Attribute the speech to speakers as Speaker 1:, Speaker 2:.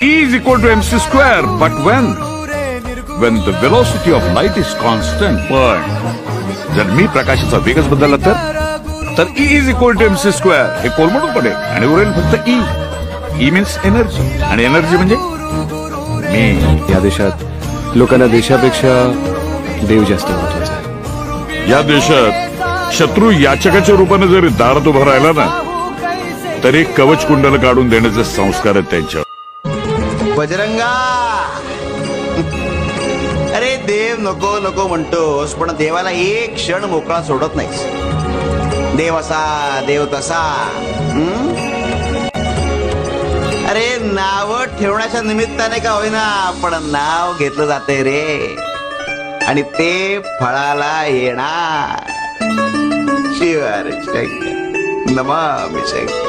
Speaker 1: E is equal to mc square, but when the velocity of light is constant, पण जर मी प्रकाशाचा वेगच बदलला तर E is equal to mc square हे कोलमडून पडेल आणि उरेल फक्त E. E means एनर्जी आणि एनर्जी म्हणजे मी.
Speaker 2: या देशात लोकांना देशापेक्षा देव जास्त महत्वाचा आहे.
Speaker 1: या देशात शत्रू याचकाच्या रूपाने जरी दारात उभा राहिला ना तरी कवच कुंडल काढून देण्याचे संस्कार आहेत त्यांच्या.
Speaker 3: बजरंगा, अरे देव नको नको म्हणतोस पण देवाला एक क्षण मोकळा सोडत नाहीस. देव असा देव तसा. अरे नाव ठेवण्याच्या निमित्ताने का होईना पण नाव घेतलं जाते रे आणि ते फळाला येणार. शिवार शंकर नमामि शंकर.